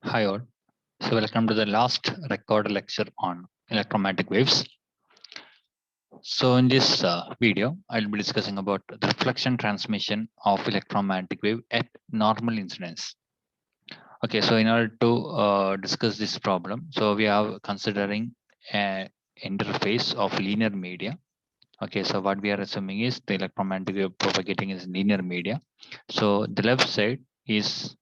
Hi all. So welcome to the last recorded lecture on electromagnetic waves. So in this video, I'll be discussing about the reflection transmission of electromagnetic wave at normal incidence. Okay, so in order to discuss this problem, so we are considering an interface of linear media. Okay, so what we are assuming is the electromagnetic wave propagating is linear media. So the left side is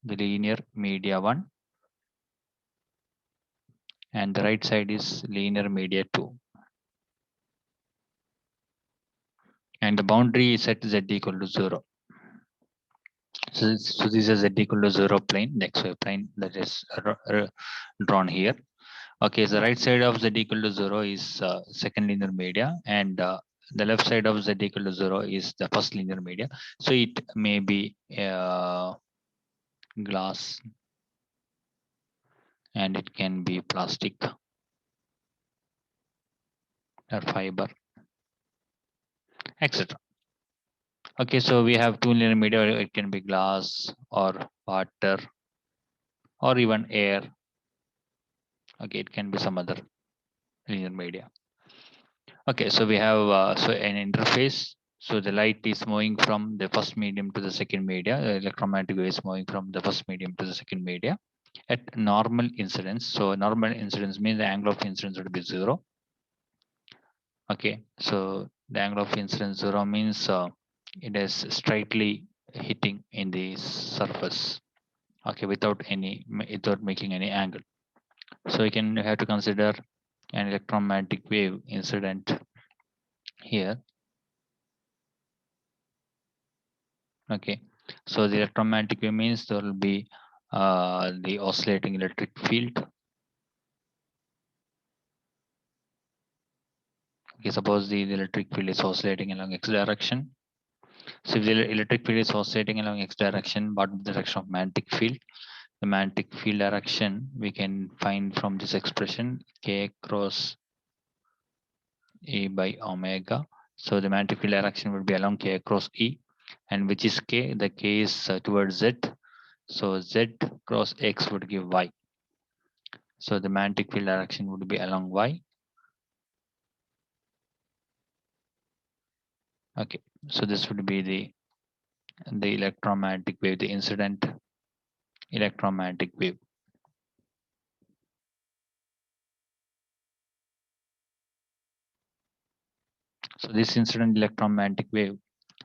the linear media 1 and the right side is linear media 2. And the boundary is set z equal to 0. So this is z equal to 0 plane, the xy plane that is drawn here. Okay, so the right side of z equal to 0 is second linear media, and the left side of z equal to 0 is the first linear media. So it may be glass, and it can be plastic or fiber, etc. Okay, so we have two linear media. It can be glass or water or even air. Okay, it can be some other linear media. Okay, so we have so an interface. So the light is moving from the first medium to the second media. The electromagnetic wave is moving from the first medium to the second media at normal incidence. So normal incidence means the angle of incidence would be 0. Okay, so the angle of incidence 0 means it is straightly hitting in the surface. Okay, without making any angle. So you can have to consider an electromagnetic wave incident here. Okay, so the electromagnetic wave means there will be the oscillating electric field. Okay, suppose the electric field is oscillating along x direction. So if the electric field is oscillating along x direction, what is the direction of magnetic field? The magnetic field direction we can find from this expression k cross E by omega. So the magnetic field direction would be along k cross E, and which is k? The k is towards z. So z cross x would give y. So the magnetic field direction would be along y. Okay, so this would be the electromagnetic wave, the incident electromagnetic wave. So this incident electromagnetic wave,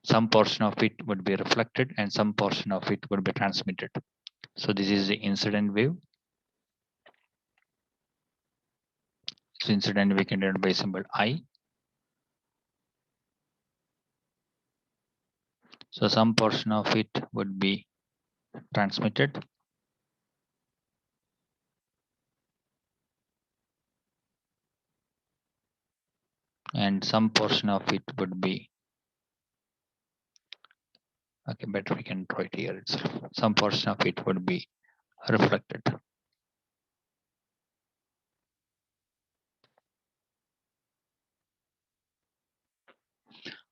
some portion of it would be reflected and some portion of it would be transmitted. So this is the incident wave. So incident we can denote by symbol I. So some portion of it would be transmitted and some portion of it would be, okay, better we can draw it here itself. Some portion of it would be reflected.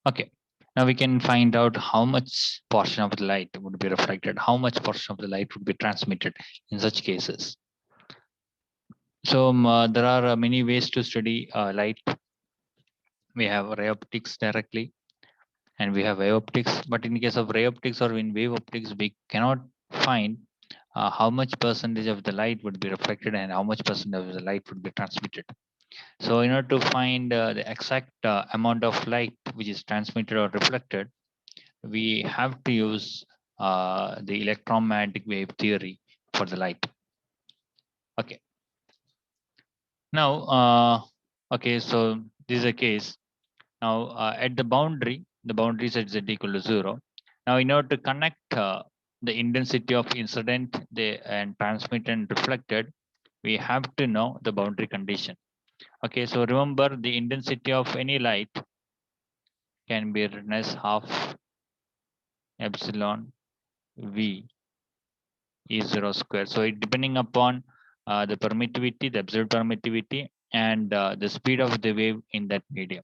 Okay, now we can find out how much portion of the light would be reflected, how much portion of the light would be transmitted in such cases. So there are many ways to study light. We have ray optics directly, and we have wave optics. But in case of ray optics or in wave optics, we cannot find how much percentage of the light would be reflected and how much percentage of the light would be transmitted. So in order to find the exact amount of light which is transmitted or reflected, we have to use the electromagnetic wave theory for the light. Okay. Now, okay, so this is a case. Now, at the boundary set z equal to 0. Now, in order to connect the intensity of incident and transmitted and reflected, we have to know the boundary condition. Okay, so remember the intensity of any light can be written as half epsilon V E0 square. So it depending upon the permittivity, the absolute permittivity, and the speed of the wave in that medium.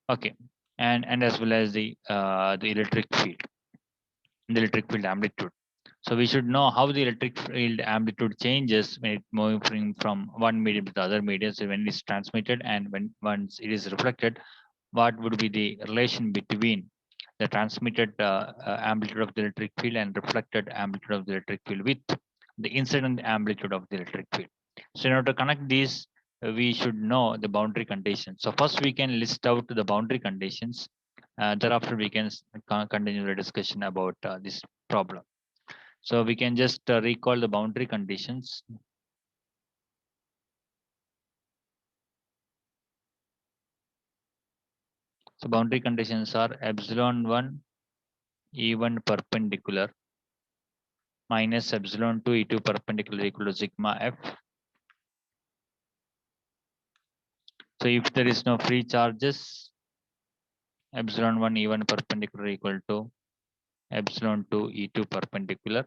Okay, and as well as the electric field, the electric field amplitude. So we should know how the electric field amplitude changes when it moving from one medium to the other medium. So when it's transmitted and when once it is reflected, what would be the relation between the transmitted amplitude of the electric field and reflected amplitude of the electric field with the incident amplitude of the electric field. So in order to connect these, we should know the boundary conditions. So first we can list out the boundary conditions. Thereafter we can continue the discussion about this problem. So we can just recall the boundary conditions. So boundary conditions are epsilon 1 E1 perpendicular minus epsilon 2 E2 perpendicular equal to sigma F. So if there is no free charges, epsilon 1 E1 perpendicular equal to epsilon 2 E2 perpendicular,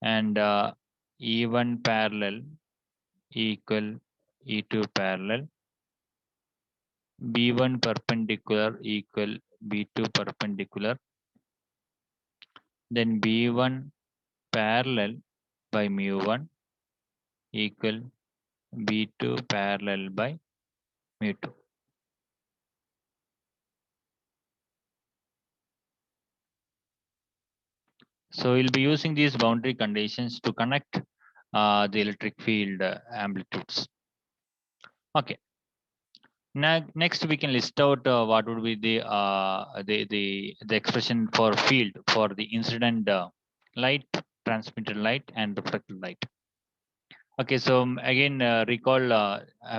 and E1 parallel equal E2 parallel, B1 perpendicular equal B2 perpendicular, then B1 parallel by mu1 equal B2 parallel by mu2. So we'll be using these boundary conditions to connect the electric field amplitudes. Okay. Now, next we can list out what would be the expression for field for the incident light, transmitted light, and reflected light. Okay, so again recall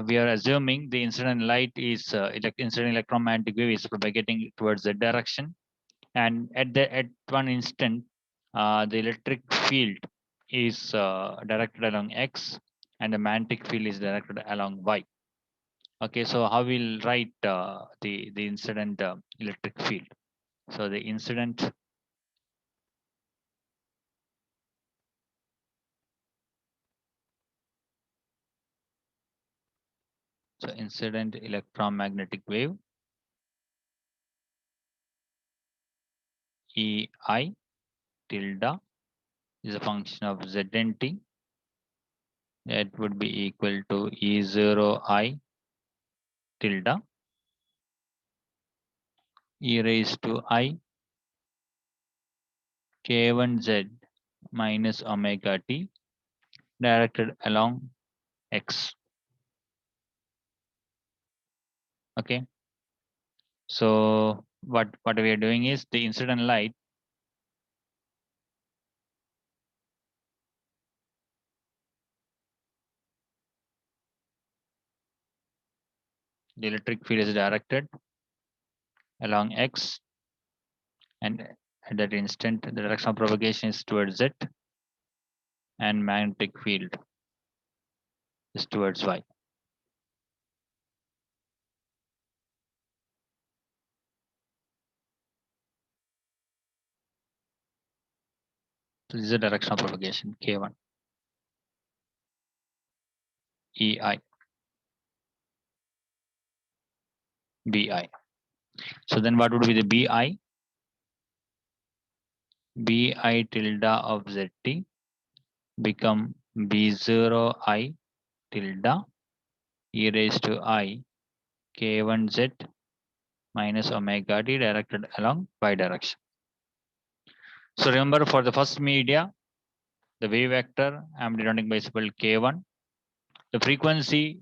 we are assuming the incident light is incident electromagnetic wave is propagating towards the direction, and at one instant the electric field is directed along x and the magnetic field is directed along y. Okay, so how we'll write the incident electric field? So the incident incident electromagnetic wave EI tilde is a function of ZNT. That would be equal to E0I tilde e raised to I K1Z minus omega t directed along x. Okay, so what we are doing is the incident light the electric field is directed along x, and at that instant the direction of propagation is towards z and magnetic field is towards y. So this is the direction of propagation K1 EI BI. So then what would be the BI? BI tilde of ZT become B0I tilde e raised to I K1Z minus omega t directed along y direction. So remember, for the first media, the wave vector amplitude bicycle K1, the frequency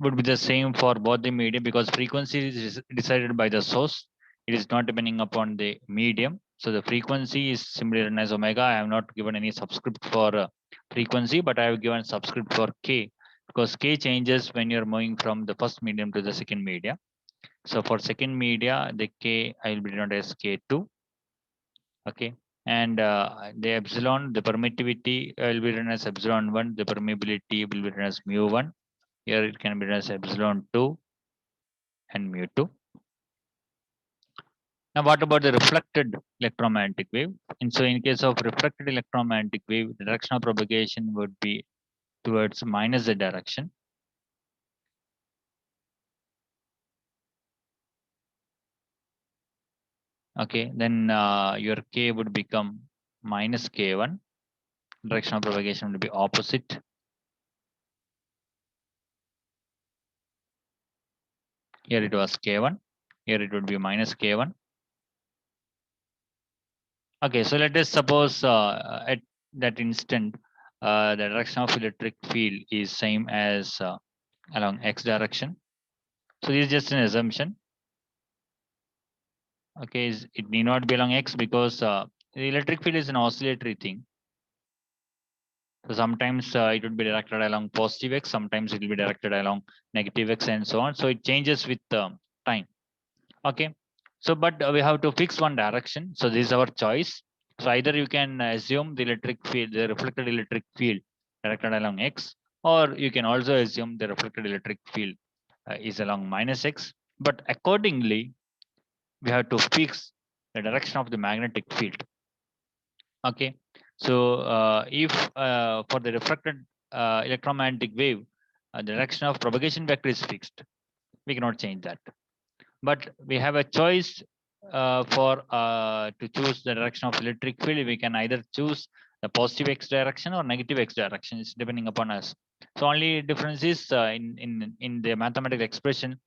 would be the same for both the medium because frequency is decided by the source. It is not depending upon the medium. So the frequency is simply written as omega. I have not given any subscript for frequency, but I have given subscript for K because K changes when you're moving from the first medium to the second media. So for second media, the K I will be denoted as K2. Okay. And the epsilon, the permittivity will be written as epsilon 1, the permeability will be written as mu 1. Here it can be written as epsilon 2 and mu 2. Now what about the reflected electromagnetic wave? And so in case of reflected electromagnetic wave, the direction of propagation would be towards minus the direction. Okay, then your K would become minus K1. Direction of propagation will be opposite. Here it was k1. Here it would be minus k1. Okay, so let us suppose at that instant, the direction of electric field is same as along x direction. So this is just an assumption. Okay, it need not be along x because the electric field is an oscillatory thing. So sometimes it would be directed along positive x, sometimes it will be directed along negative x, and so on. So it changes with time. Okay, so but we have to fix one direction. So this is our choice. So either you can assume the electric field, the reflected electric field directed along x, or you can also assume the reflected electric field is along minus x. But accordingly, we have to fix the direction of the magnetic field. Okay, so if for the refracted electromagnetic wave, the direction of propagation vector is fixed, we cannot change that. But we have a choice for to choose the direction of electric field. We can either choose the positive x direction or negative x direction. It's depending upon us. So only difference is in the mathematical expression,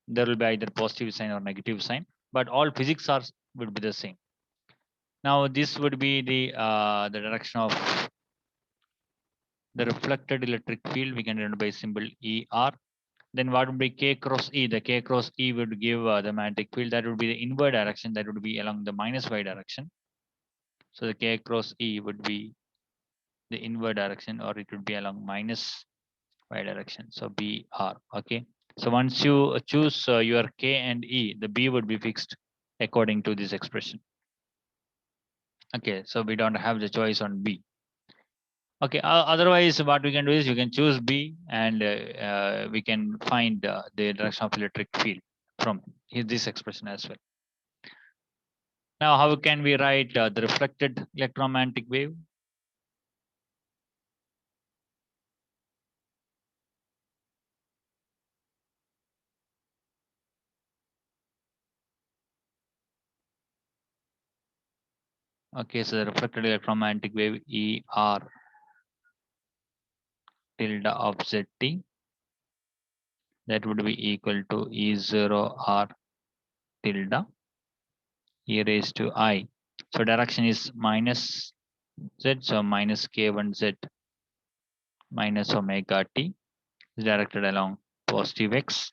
there will be either positive sign or negative sign, but all physics are would be the same. Now this would be the direction of the reflected electric field. We can denote by symbol ER. Then what would be K cross E? The K cross E would give the magnetic field. That would be the inward direction. That would be along the minus y direction. So the K cross E would be the inward direction, or it would be along minus y direction. So BR. Okay. So once you choose your K and E, the B would be fixed according to this expression. Okay. So we don't have the choice on B. Okay. Otherwise, what we can do is you can choose B, and we can find the direction of electric field from this expression as well. Now, how can we write the reflected electromagnetic wave? Okay, so the reflected electromagnetic wave ER tilde of ZT, that would be equal to E0R tilde e raised to I. So direction is minus Z, so minus K1Z minus omega T is directed along positive X,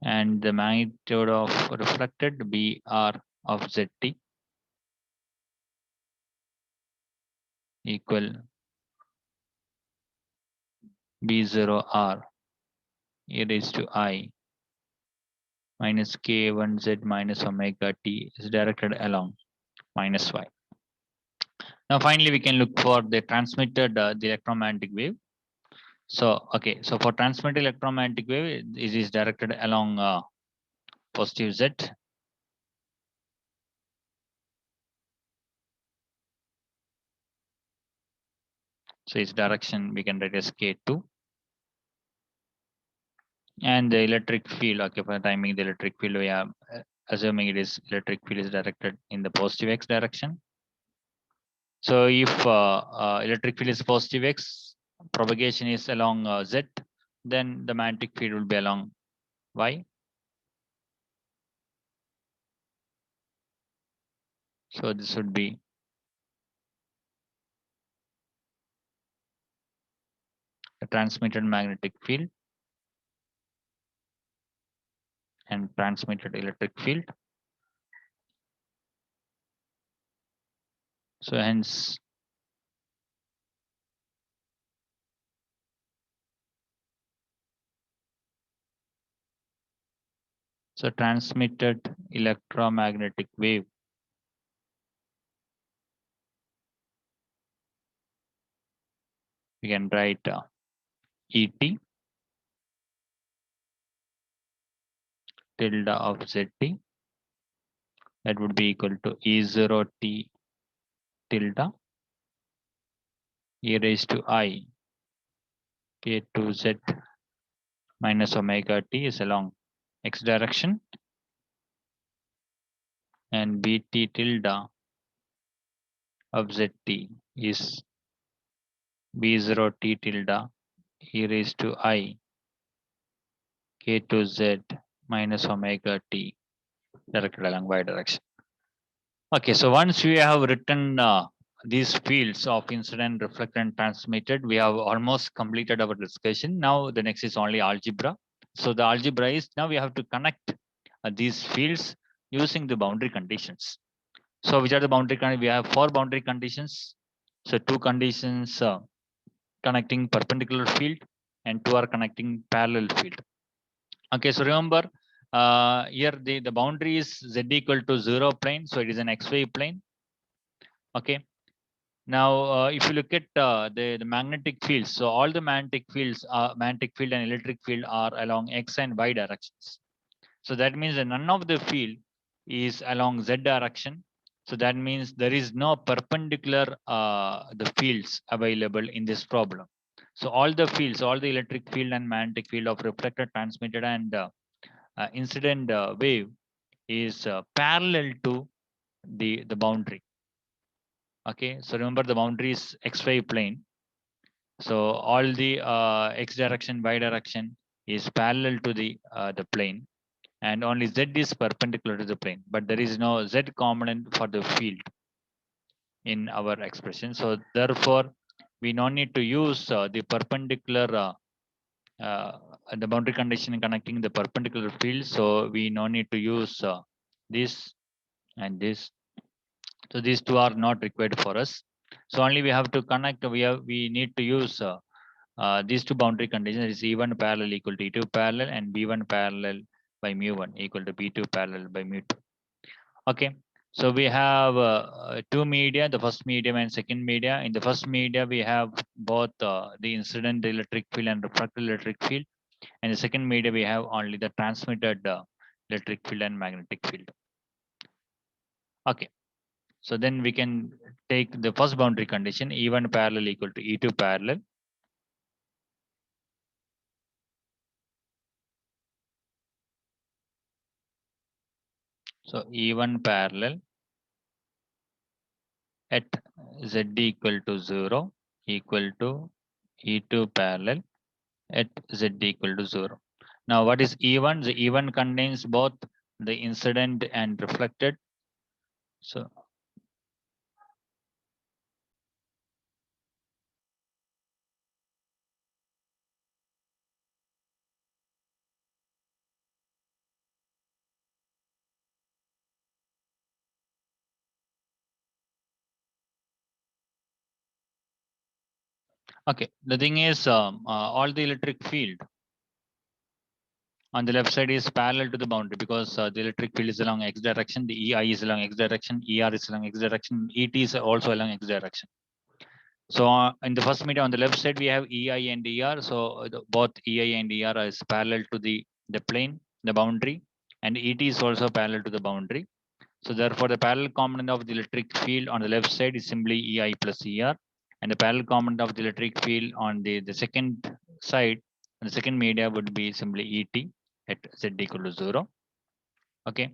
and the magnitude of reflected BR of ZT equal B0R e raised to I minus K1Z minus omega T is directed along minus Y. Now finally we can look for the transmitted the electromagnetic wave. So okay, so for transmitted electromagnetic wave, it is directed along positive Z. So its direction we can write as K2. And the electric field, okay, for timing the electric field, we are assuming it is electric field is directed in the positive X direction. So if electric field is positive X, propagation is along Z, then the magnetic field will be along Y. So this would be a transmitted magnetic field and transmitted electric field. So hence so transmitted electromagnetic wave we can write ET tilde of ZT, that would be equal to E0T tilde e raised to I K2Z minus omega T is along X direction, and BT tilde of ZT is B0 T tilde e raised to I K to Z minus omega T directed along y direction. Okay, so once we have written these fields of incident, reflected, and transmitted, we have almost completed our discussion. Now the next is only algebra. So the algebra is now we have to connect these fields using the boundary conditions. So which are the boundary conditions? We have 4 boundary conditions. So 2 conditions connecting perpendicular field and 2 are connecting parallel field. Okay, so remember here the boundary is z equal to 0 plane. So it is an xy plane. Okay. Now, if you look at the magnetic fields, so all the magnetic fields, magnetic field and electric field are along x and y directions. So that means that none of the field is along z direction. So that means there is no perpendicular the fields available in this problem. So all the fields, all the electric field and magnetic field of reflected, transmitted, and incident wave is parallel to the boundary. Okay, so remember the boundary is xy plane. So all the x direction, y direction is parallel to the plane, and only z is perpendicular to the plane, but there is no z component for the field in our expression. So therefore we no need to use the perpendicular uh, the boundary condition connecting the perpendicular field. So we no need to use this and this. So these two are not required for us. So only we have to connect, we need to use these two boundary conditions is E1 parallel equal to E2 parallel and B1 parallel by mu1 equal to B2 parallel by mu2. Okay. So we have two media, the first medium and second media. In the first media, we have both the incident electric field and refracted electric field. And the second media, we have only the transmitted electric field and magnetic field. Okay. So then we can take the first boundary condition, E1 parallel equal to E2 parallel. So E1 parallel at Z equal to 0 equal to E2 parallel at Z equal to 0. Now what is E1? The E1 contains both the incident and reflected. So okay, the thing is all the electric field on the left side is parallel to the boundary because the electric field is along x direction, the EI is along x direction, ER is along x direction, ET is also along x direction. So in the first meter on the left side, we have EI and ER. So both EI and ER is parallel to the plane, the boundary, and ET is also parallel to the boundary. So therefore, the parallel component of the electric field on the left side is simply EI plus ER, and the parallel component of the electric field on the second side, the second media would be simply ET at Z equal to 0. Okay.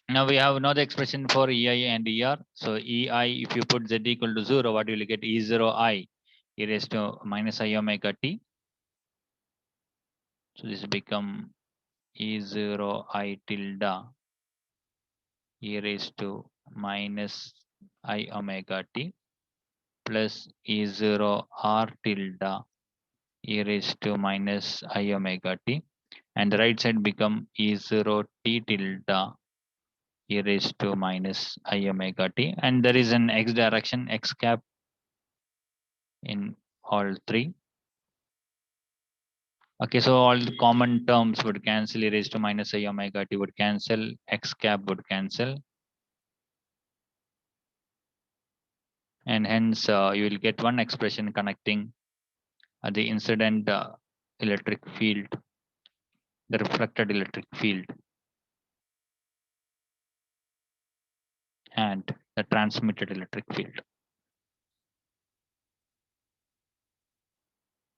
Now we have another expression for EI and ER. So EI, if you put Z equal to 0, what will you get? E0I e raised to minus I omega t. So this become E0I tilde e raised to minus I omega t plus E0R tilde e raised to minus I omega t. And the right side become E0T tilde e raised to minus I omega t. And there is an x direction, x cap in all three. Okay, so all the common terms would cancel, e raised to minus I omega t would cancel, x cap would cancel. And hence you will get one expression connecting the incident electric field, the reflected electric field, and the transmitted electric field.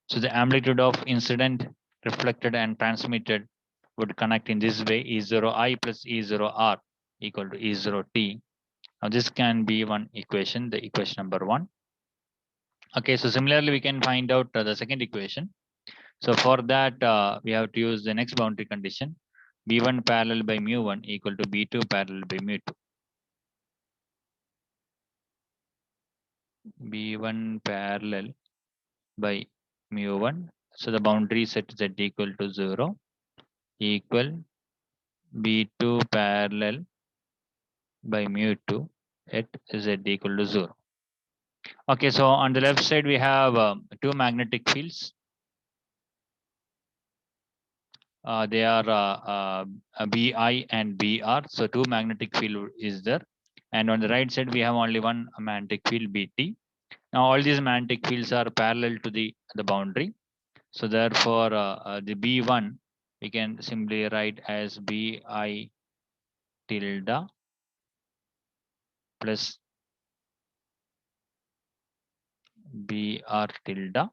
So the amplitude of incident, reflected, and transmitted would connect in this way: E0I plus E0R equal to E0T. Now this can be one equation, the equation number 1. Okay, so similarly, we can find out the second equation. So for that, we have to use the next boundary condition. B1 parallel by mu1 equal to B2 parallel by mu2. B1 parallel by mu1. So the boundary set z equal to 0 equal B2 parallel by mu2 at z equal to 0. Okay, so on the left side, we have two magnetic fields. They are Bi and Br. So two magnetic field is there. And on the right side, we have only one magnetic field Bt. Now all these magnetic fields are parallel to the boundary. So therefore, the B1 we can simply write as Bi tilde plus Br tilde.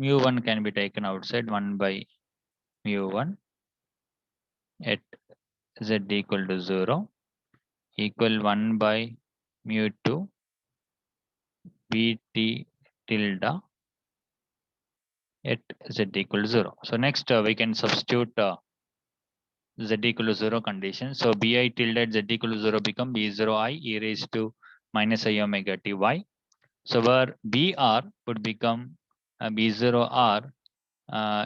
Mu1 can be taken outside 1 by mu1 at z equal to 0 equal 1 by mu2 Bt tilde at z equal to 0. So next we can substitute z equal to 0 condition. So Bi tilde at z equal to 0 become B0i e raised to minus I omega t y. So where Br would become B0r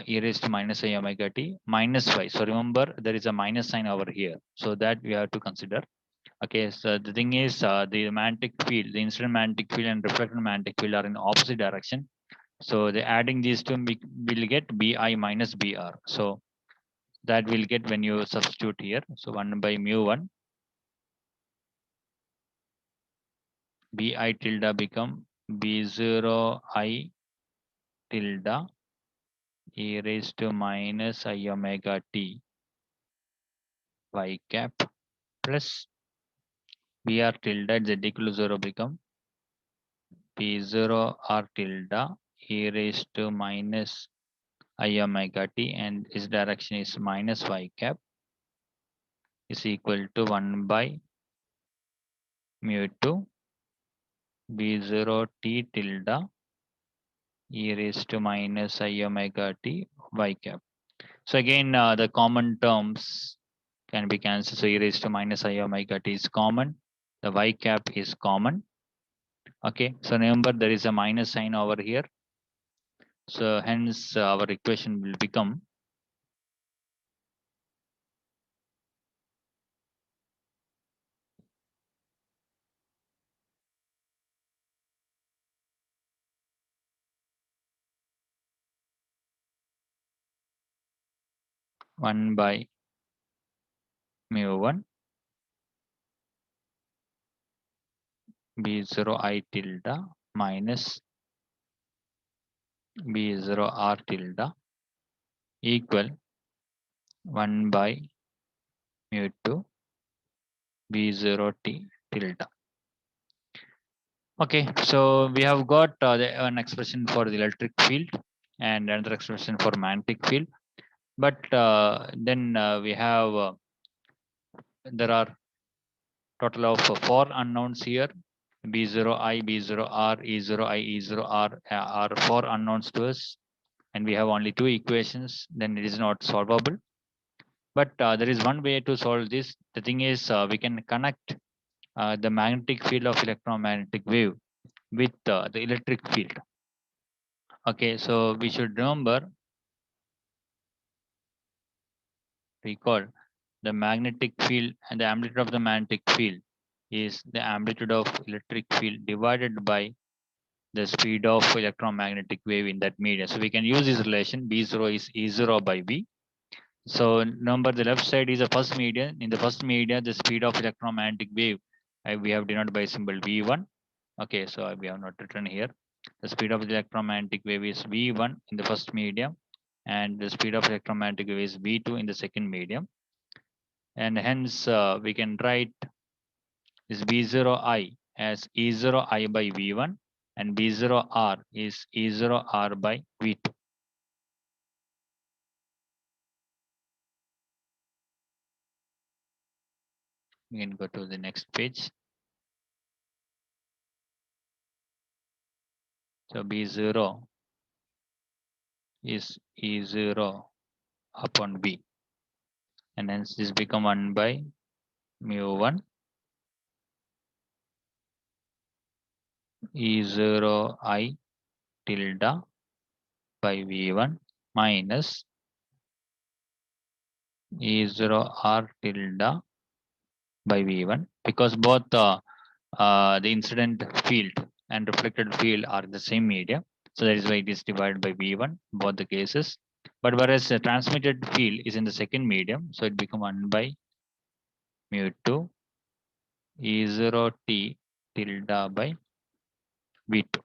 e raised to minus I omega t minus y. So remember there is a minus sign over here. So that we have to consider. Okay, so the thing is the magnetic field, the incident magnetic field and reflected magnetic field are in opposite direction. So the adding these two will get Bi minus Br. So that will get when you substitute here. So 1 by mu1 Bi tilde become B0 I tilde e raised to minus I omega t y cap plus Br tilde at z equal to 0 become B0 R tilde e raised to minus I omega t, and its direction is minus y cap is equal to 1 by mu2 B0 t tilde e raised to minus I omega t y cap. So again, the common terms can be cancelled. So e raised to minus I omega t is common. The y cap is common. Okay, so remember there is a minus sign over here. So hence our equation will become 1 by mu1 B0 I tilde minus B0 R tilde equal 1 by mu2 B0 T tilde. Okay, so we have got an expression for the electric field and another expression for magnetic field. But then we have, there are total of 4 unknowns here. B0I, B0R, E0I, E0R are 4 unknowns to us. And we have only 2 equations, then it is not solvable. But there is one way to solve this. The thing is we can connect the magnetic field of electromagnetic wave with the electric field. Okay, so we should recall the magnetic field, and the amplitude of the magnetic field is the amplitude of electric field divided by the speed of electromagnetic wave in that medium. So we can use this relation B0 is E0 by V. So remember the left side is the first medium. In the first medium, the speed of electromagnetic wave we have denoted by symbol V1. Okay, so we have not written here. The speed of the electromagnetic wave is V1 in the first medium, and the speed of electromagnetic wave is V2 in the second medium. And hence we can write this B0I as E0I by V1, and B0R is E0R by V2. We can go to the next page. So B0 is E0 upon B, and hence this become 1 by mu1 E0 I tilde by V1 minus E0 R tilde by V1, because both the incident field and reflected field are in the same media. So that is why it is divided by V1, both the cases. But whereas the transmitted field is in the second medium, so it become 1 by mu2 E0 T tilde by V2.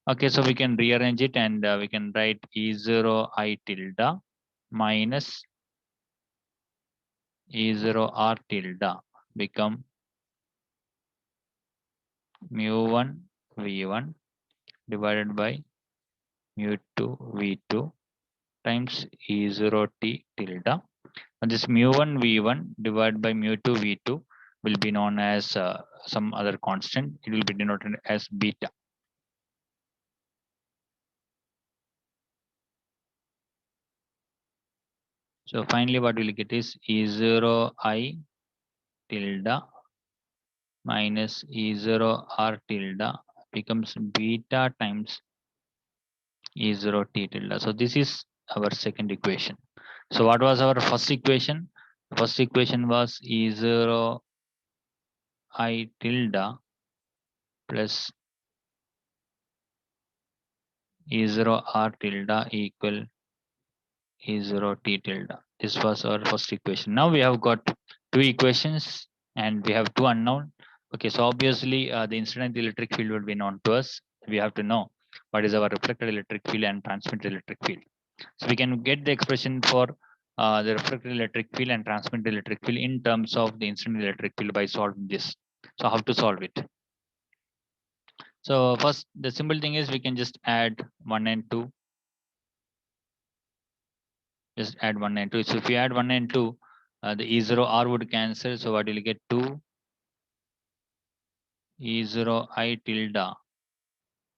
Okay, so we can rearrange it, and we can write E0 I tilde minus E0 R tilde become mu1 V1 divided by mu2 V2 times E0 T tilde. And this mu1 V1 divided by mu2 V2 will be known as some other constant. It will be denoted as beta. So finally what we'll get is E0 I tilde minus E0 R tilde becomes beta times E0 T tilde. So this is our second equation. So what was our first equation? First equation was E0 I tilde plus E0 R tilde equal E0 T tilde. This was our first equation. Now we have got two equations and we have two unknown. Okay, so obviously the incident electric field will be known to us. We have to know what is our reflected electric field and transmitted electric field. So we can get the expression for the reflected electric field and transmitted electric field in terms of the incident electric field by solving this. So how to solve it? So first, the simple thing is we can just add 1 and 2. Just add 1 and 2. So if you add 1 and 2, the E0 R would cancel. So what will you get? 2 E0 I tilde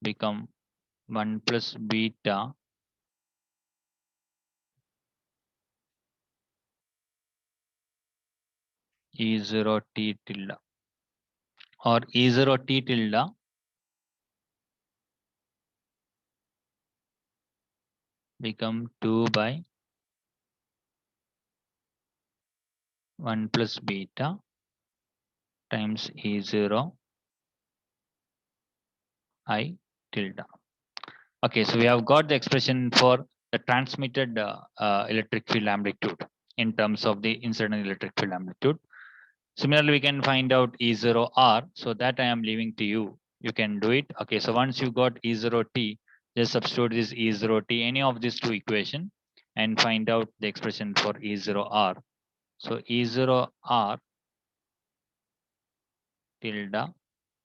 become 1 plus beta E0 T tilde, or E0 T tilde become 2 by 1 plus beta times E0 I tilde. Okay, so we have got the expression for the transmitted electric field amplitude in terms of the incident electric field amplitude. Similarly, we can find out E0R. So that I am leaving to you. You can do it. Okay, so once you got E0T, just substitute this E0T, any of these two equation, and find out the expression for E0R. So E0R tilde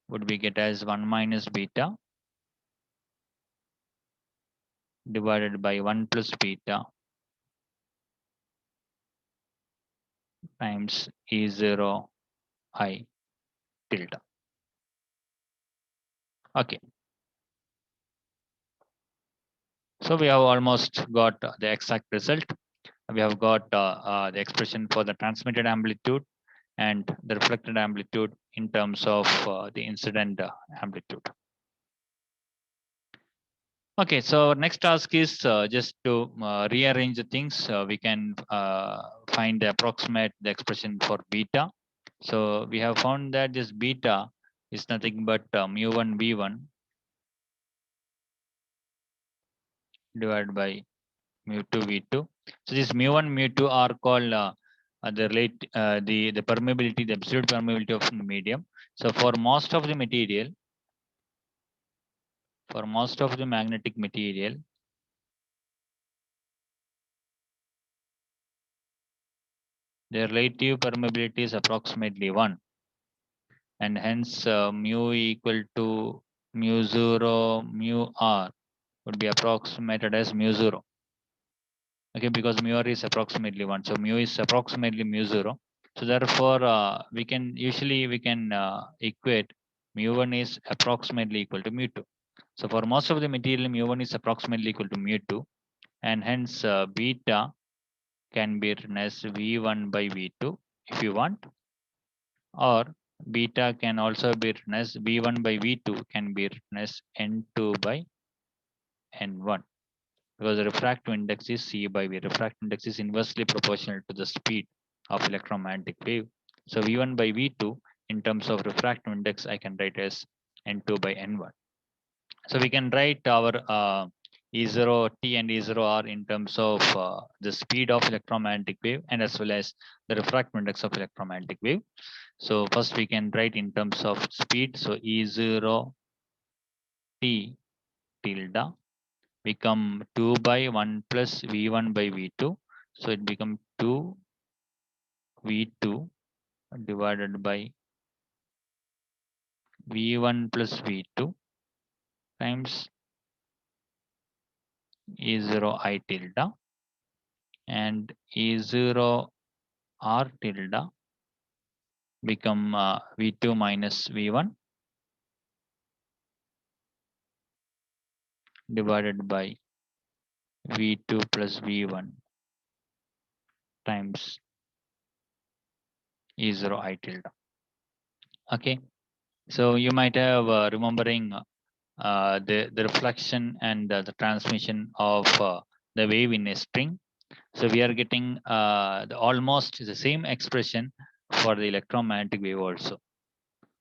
would be get as 1 minus beta divided by 1 plus beta times E0 I tilde. Okay. So we have almost got the exact result. We have got the expression for the transmitted amplitude and the reflected amplitude in terms of the incident amplitude. Okay, so next task is just to rearrange the things. We can find the approximate the expression for beta. So we have found that this beta is nothing but mu1 v1 divided by mu2 v2. So this mu1 mu2 are called the permeability, the absolute permeability of the medium. So for most of the material, for most of the magnetic material, the relative permeability is approximately 1, and hence mu equal to mu 0 mu r would be approximated as mu 0. Okay, because mu r is approximately 1, so mu is approximately mu 0. So therefore, we can equate mu1 is approximately equal to mu2. So for most of the material, mu1 is approximately equal to mu2, and hence beta can be written as v1 by v2 if you want, or beta can also be written as v1 by v2 can be written as n2 by n1, because the refractive index is c by v. Refractive index is inversely proportional to the speed of electromagnetic wave. So v1 by v2 in terms of refractive index I can write as n2 by n1. So we can write our E0t and E0r in terms of the speed of electromagnetic wave and as well as the refractive index of electromagnetic wave. So first we can write in terms of speed. So E0t tilde become 2 by 1 plus V1 by V2. So it become 2 V2 divided by V1 plus V2 times E0 I tilde, and E0 R tilde become V2 minus V1 divided by V2 plus V1 times E0 I tilde. Okay, so you might have remembering the reflection and the transmission of the wave in a string. So we are getting almost the same expression for the electromagnetic wave also.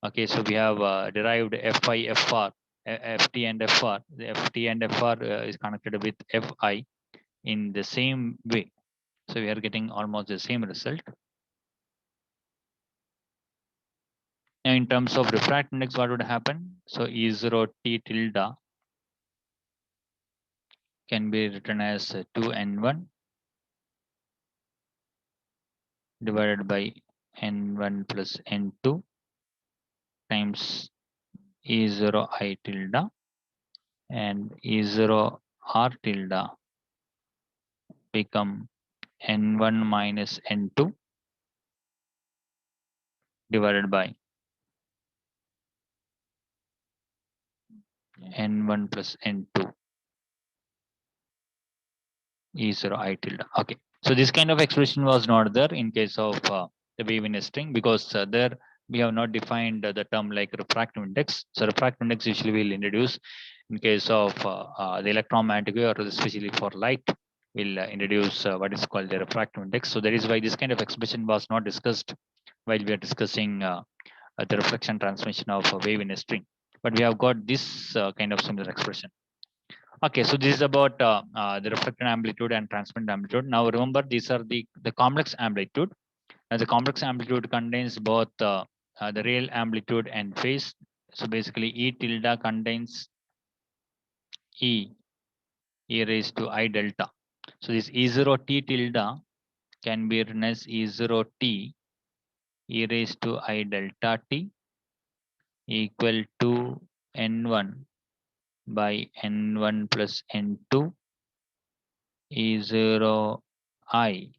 Okay, so we have derived Fi, Fr, Ft and Fr. The Ft and Fr is connected with Fi in the same way. So we are getting almost the same result. Now in terms of refractive index, what would happen? So E0 T tilde can be written as 2n1 divided by n1 plus n2 times E0 I tilde, and E0 R tilde become n1 minus n2 divided by n1 plus n2 E0 I tilde. Okay, so this kind of expression was not there in case of the wave in a string, because there we have not defined the term like refractive index. So refractive index usually will introduce in case of the electromagnetic wave, or especially for light, will introduce what is called the refractive index. So that is why this kind of expression was not discussed while we are discussing the reflection transmission of a wave in a string. But we have got this kind of similar expression. Okay, so this is about the reflected amplitude and transmitted amplitude. Now remember, these are the complex amplitude. The complex amplitude contains both the real amplitude and phase. So basically, E tilde contains E, E raised to I delta. So this E0t tilde can be written as E0t E raised to I delta t equal to N1 by N1 plus N2 E0 I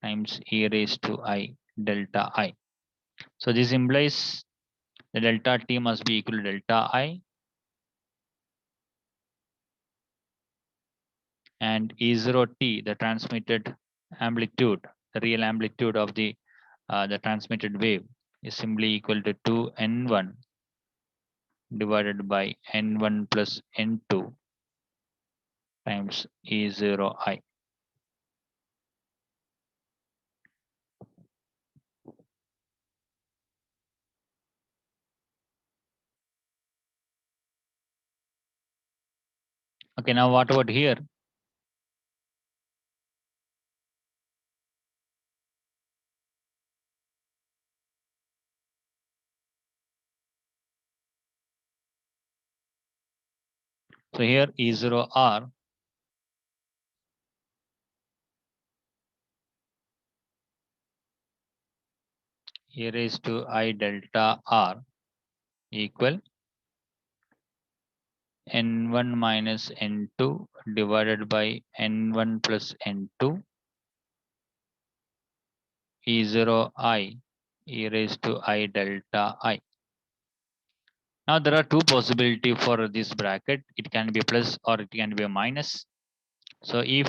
times E raised to I delta I. So this implies the delta t must be equal to delta I, and E0t, the transmitted amplitude, the real amplitude of the transmitted wave, is simply equal to 2n1 divided by n1 plus n2 times E0 I. Okay, now what about here? So here E0R E raised to I delta R equal n1 minus n2 divided by n1 plus n2 E0 I E raised to I delta I. Now there are two possibilities for this bracket. It can be a plus or it can be a minus. So if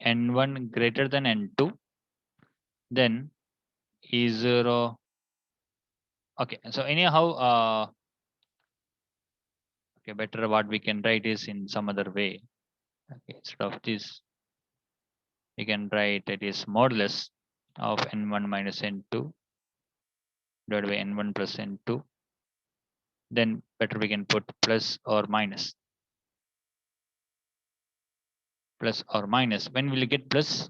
n1 greater than n2, then E0. Okay, so anyhow, okay, better what we can write is in some other way. Okay, instead of this, we can write it is modulus of n1 minus n2 divided by n1 plus n2. Then better we can put plus or minus. Plus or minus. When will you get plus?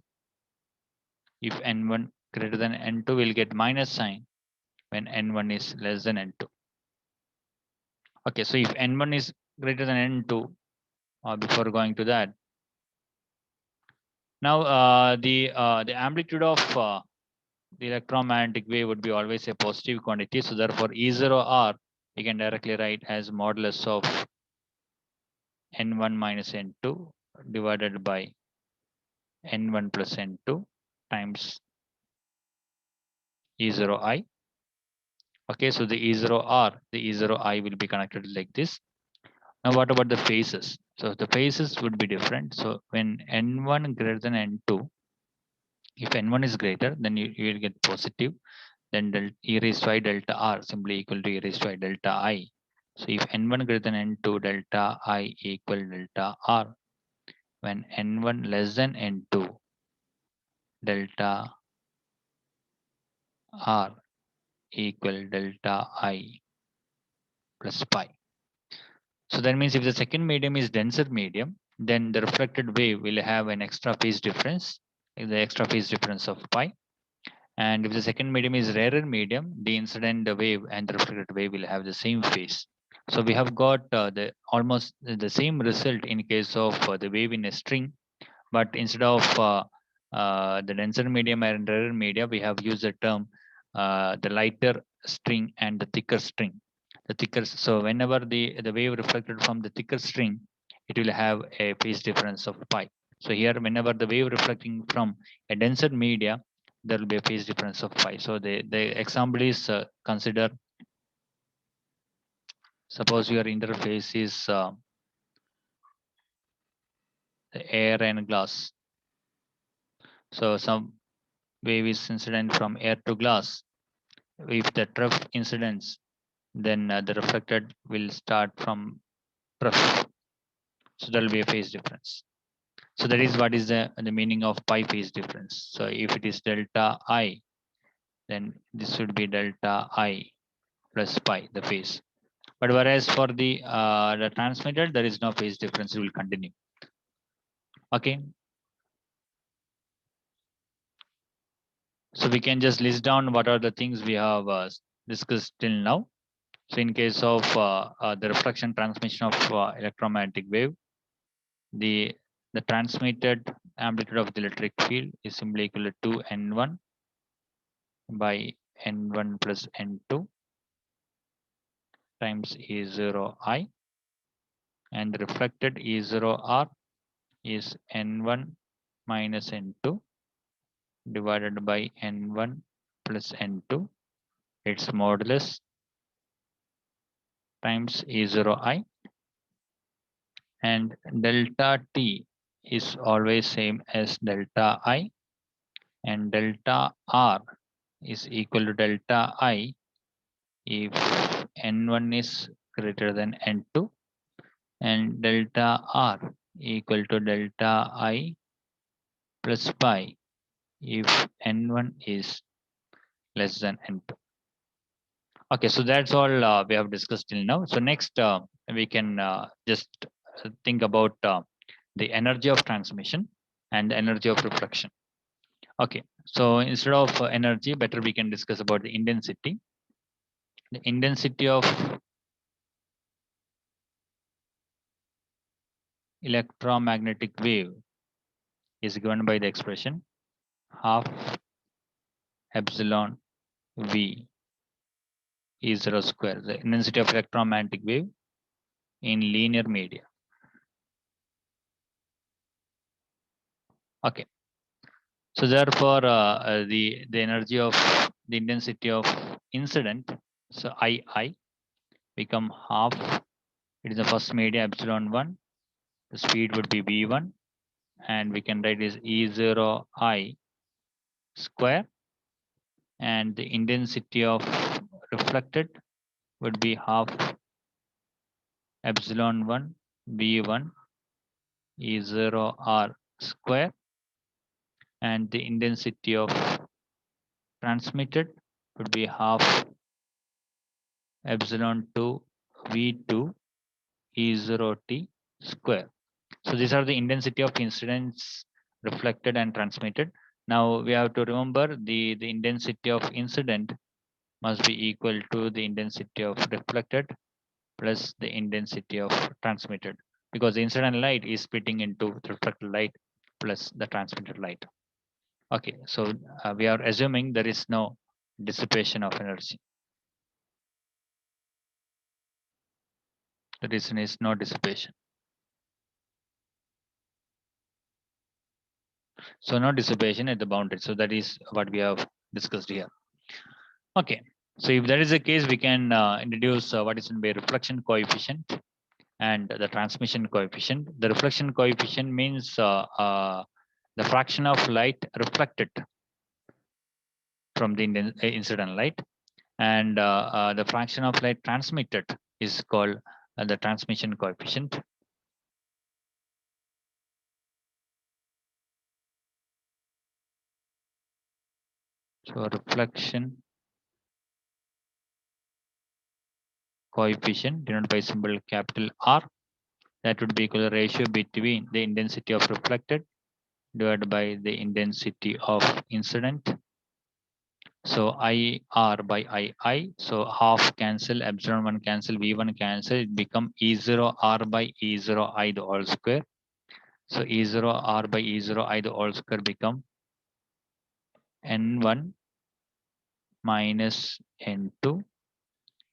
If n1 greater than n2, we'll get minus sign when n1 is less than n2. Okay, so if n1 is greater than n2, before going to that, now the amplitude of the electromagnetic wave would be always a positive quantity. So therefore E0R we can directly write as modulus of n1 minus n2 divided by n1 plus n2 times E0I. Okay, so the E0R, the E0I will be connected like this. Now what about the phases? So the phases would be different. So when n1 greater than n2, if n1 is greater, then you will get positive. Then e raised to I delta R simply equal to e raised to I delta I. So if n1 greater than n2, delta I equal delta R. When n1 less than n2, delta R equal delta I plus pi. So that means if the second medium is denser medium, then the reflected wave will have an extra phase difference, the extra phase difference of pi. And if the second medium is rarer medium, the incident wave and the reflected wave will have the same phase. So we have got the almost the same result in case of the wave in a string, but instead of the denser medium and rarer media, we have used the term the lighter string and the thicker string. The thicker, so whenever the wave reflected from the thicker string, it will have a phase difference of pi. So here, whenever the wave reflecting from a denser media, there will be a phase difference of pi. So the example is consider, suppose your interface is the air and glass. So some wave is incident from air to glass. If the trough incidence, then the reflected will start from trough. So there will be a phase difference. So that is what is the meaning of pi phase difference. So if it is delta I, then this should be delta I plus pi, the phase. But whereas for the transmitted, there is no phase difference. It will continue. Okay. So we can just list down what are the things we have discussed till now. So in case of the reflection transmission of electromagnetic wave, the transmitted amplitude of the electric field is simply equal to n1 by n1 plus n2 times E0I, and the reflected E0R is n1 minus n2 divided by n1 plus n2, its modulus times E0I, and delta T is always same as delta I, and delta R is equal to delta I if n1 is greater than n2, and delta R equal to delta I plus pi if n1 is less than n2. Okay, so that's all we have discussed till now. So next we can just think about the energy of transmission and the energy of reflection. Okay, so instead of energy, better we can discuss about the intensity. The intensity of electromagnetic wave is given by the expression half epsilon V E0 square, the intensity of electromagnetic wave in linear media. Okay, so therefore the energy of the intensity of incident, so II become half. It is the first media epsilon 1. The speed would be v1, and we can write is E0 I square, and the intensity of reflected would be half epsilon 1 v1 E0 R square, and the intensity of transmitted would be half epsilon 2 v2 E0 T square. So these are the intensity of incidence reflected and transmitted. Now we have to remember the intensity of incident must be equal to the intensity of reflected plus the intensity of transmitted, because the incident light is splitting into the reflected light plus the transmitted light. Okay, so we are assuming there is no dissipation of energy. The reason is no dissipation. So no dissipation at the boundary. So that is what we have discussed here. Okay, so if that is the case, we can introduce what is in by reflection coefficient and the transmission coefficient. The reflection coefficient means the fraction of light reflected from the incident light, and the fraction of light transmitted is called the transmission coefficient. So reflection coefficient denoted by symbol capital R, that would be equal to the ratio between the intensity of reflected divided by the intensity of incident. So IR by II, so half cancel, epsilon 1 cancel, V1 cancel, it become E0 R by E0 I the whole square. So E0 R by E0 I the whole square become N1 minus N2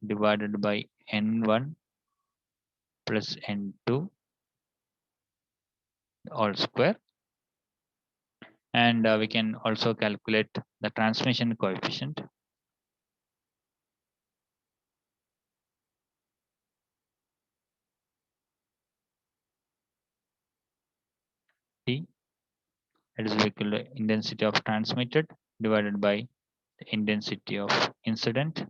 divided by N1 plus N2 all square. And we can also calculate the transmission coefficient. T, that is equal to intensity of transmitted divided by the intensity of incident.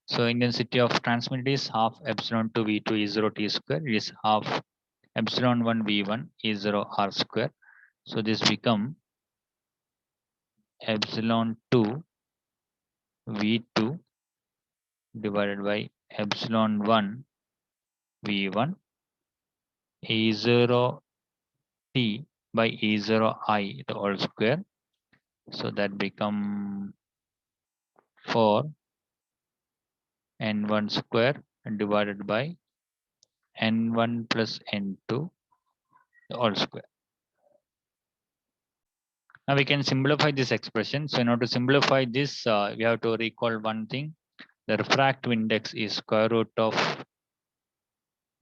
So intensity of transmitted is half epsilon 2 V2 E0 T square. It is half epsilon 1 V1 E0 R square. So this become epsilon 2 V2 divided by epsilon 1 V1 E0 T by E0 I the whole square. So that become 4 N1 square divided by N1 plus N2 the whole square. Now we can simplify this expression. So in order to simplify this, we have to recall one thing. The refractive index is square root of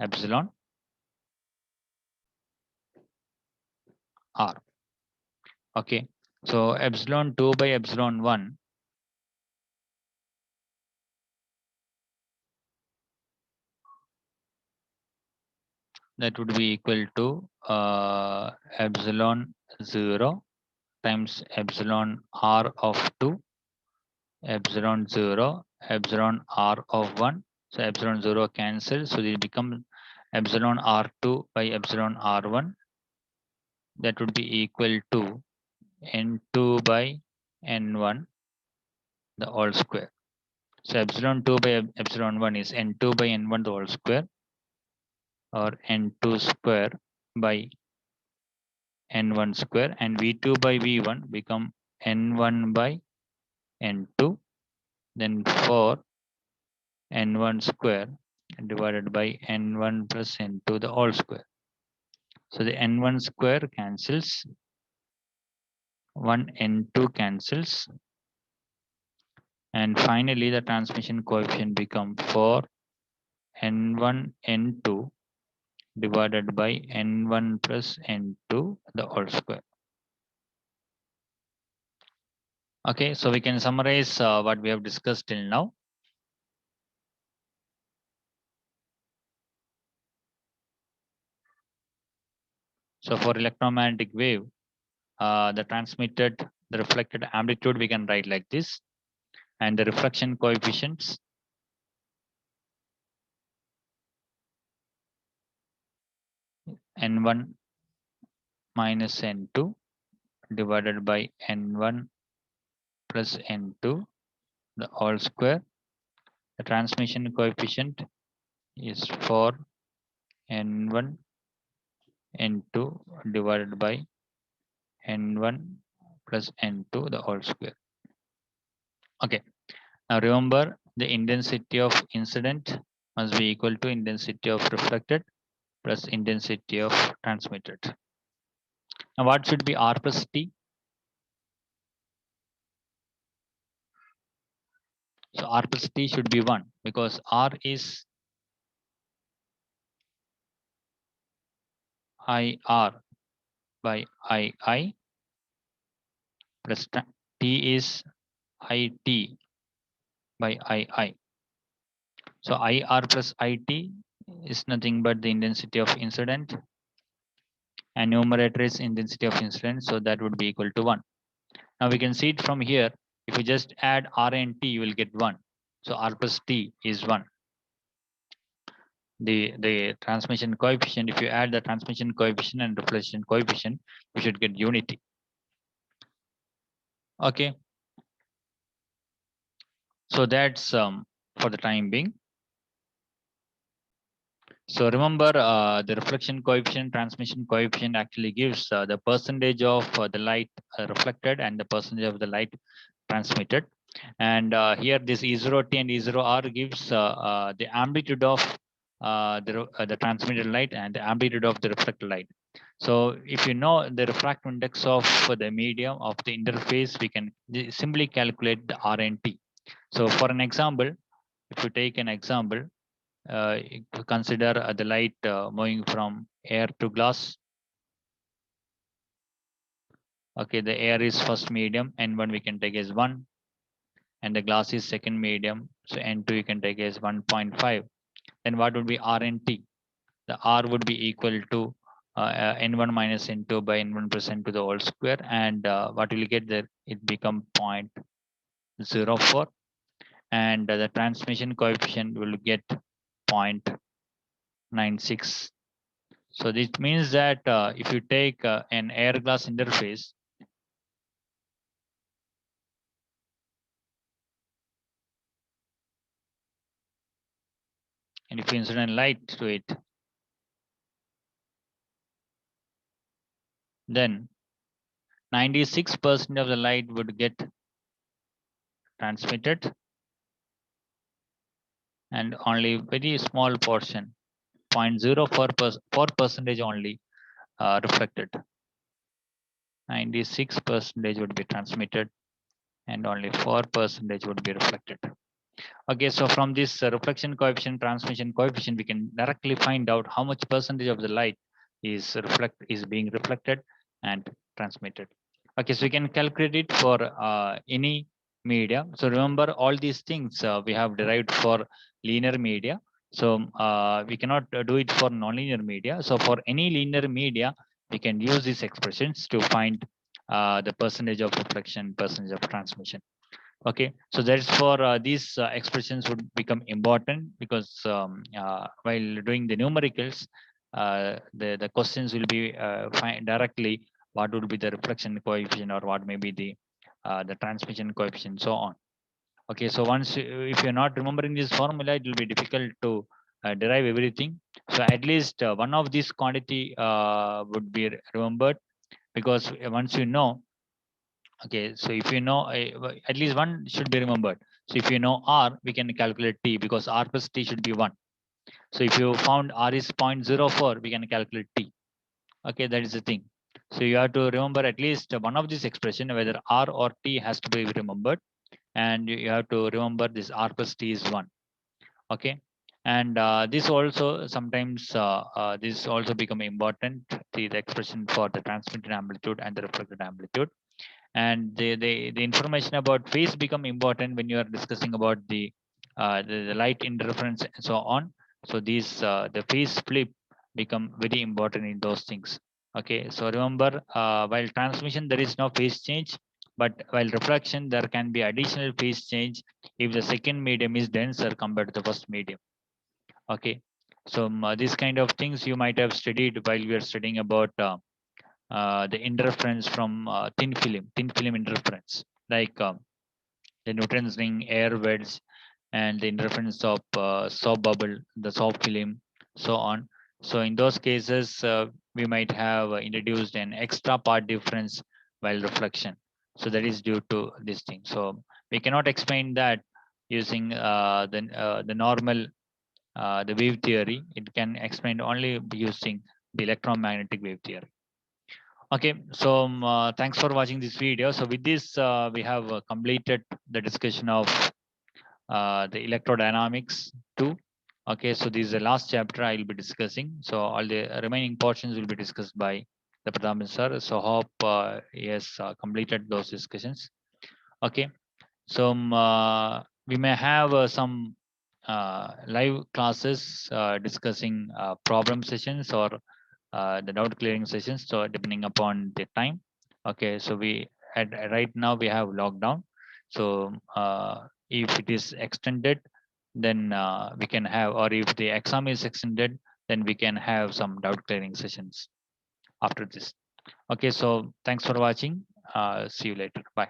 epsilon R. Okay, so epsilon 2 by epsilon 1 that would be equal to epsilon 0 times epsilon R of 2, epsilon 0, epsilon R of 1. So epsilon 0 cancels, so it becomes epsilon R2 by epsilon R1. That would be equal to N2 by N1 the whole square. So epsilon 2 by epsilon 1 is N2 by N1 the whole square, or N2 square by N1 square, and V2 by V1 become N1 by N2, then 4 N1 square divided by N1 plus N2 the whole square. So the N1 square cancels, 1 N2 cancels, and finally the transmission coefficient become 4 N1 N2 divided by N1 plus N2 the whole square. Okay, so we can summarize what we have discussed till now. So for electromagnetic wave, the transmitted, the reflected amplitude we can write like this, and the reflection coefficients n1 minus n2 divided by n1 plus n2 the whole square. The transmission coefficient is for n1 n2 divided by n1 plus n2 the whole square. Okay, now remember the intensity of incident must be equal to intensity of reflected plus intensity of transmitted. Now what should be R plus T? So R plus T should be 1 because R is IR by II plus T is IT by II. So IR plus IT is nothing but the intensity of incident, and numerator is intensity of incident, so that would be equal to 1. Now we can see it from here. If you just add R and T, you will get 1. So R plus T is 1. The transmission coefficient, if you add the transmission coefficient and reflection coefficient, you should get unity. Okay. So that's for the time being. So remember, the reflection coefficient, transmission coefficient actually gives the percentage of the light reflected and the percentage of the light transmitted. And here this E0T and E0R gives the amplitude of the transmitted light and the amplitude of the reflected light. So if you know the refractive index of the medium of the interface, we can simply calculate the R and T. So for an example, if you take an example, consider the light moving from air to glass. Okay, the air is first medium, n1 we can take as 1, and the glass is second medium, so n2 you can take as 1.5. Then what would be R and T? The R would be equal to n1 minus n2 by n1 plus n to the whole square, and what will you get there? It become 0.04, and the transmission coefficient will get 0.96. So this means that if you take an air glass interface, and if you incident light to it, then 96% of the light would get transmitted and only very small portion, 0.04% only reflected. 96% would be transmitted and only 4% would be reflected. Okay, so from this reflection coefficient, transmission coefficient, we can directly find out how much percentage of the light is being reflected and transmitted. Okay, so we can calculate it for any media. So remember all these things we have derived for linear media. So we cannot do it for nonlinear media. So for any linear media, we can use these expressions to find the percentage of reflection, percentage of transmission. Okay, so that's for these expressions would become important because while doing the numericals, the questions will be find directly what would be the reflection coefficient or what may be the transmission coefficient, so on. Okay, so once if you're not remembering this formula, it will be difficult to derive everything. So at least one of these quantity would be remembered, because once you know. Okay, so if you know, at least one should be remembered. So if you know R, we can calculate T because R plus T should be 1. So if you found R is 0.04, we can calculate T. Okay, that is the thing. So you have to remember at least one of these expression, whether R or T has to be remembered. And you have to remember this R plus T is 1. Okay. And this also sometimes this also become important, the expression for the transmitted amplitude and the reflected amplitude. And the information about phase become important when you are discussing about the light interference and so on. So these the phase flip become very important in those things. Okay, so remember, while transmission there is no phase change, but while refraction there can be additional phase change if the second medium is denser compared to the first medium. Okay, so these kind of things you might have studied while we are studying about the interference from thin film interference, like the Newton's ring, air wedge, and the interference of soap bubble, the soap film, so on. So in those cases, we might have introduced an extra part difference while reflection. So that is due to this thing. So we cannot explain that using the normal the wave theory. It can explain only using the electromagnetic wave theory. Okay, so thanks for watching this video. So with this, we have completed the discussion of the electrodynamics too. Okay, so this is the last chapter I will be discussing. So all the remaining portions will be discussed by the Pradhan sir. So hope he has completed those discussions. Okay, so we may have some live classes discussing problem sessions or the doubt clearing sessions. So depending upon the time. Okay, so we at right now we have lockdown. So if it is extended, then we can have, or if the exam is extended, then we can have some doubt clearing sessions after this. Okay, so thanks for watching. See you later. Bye.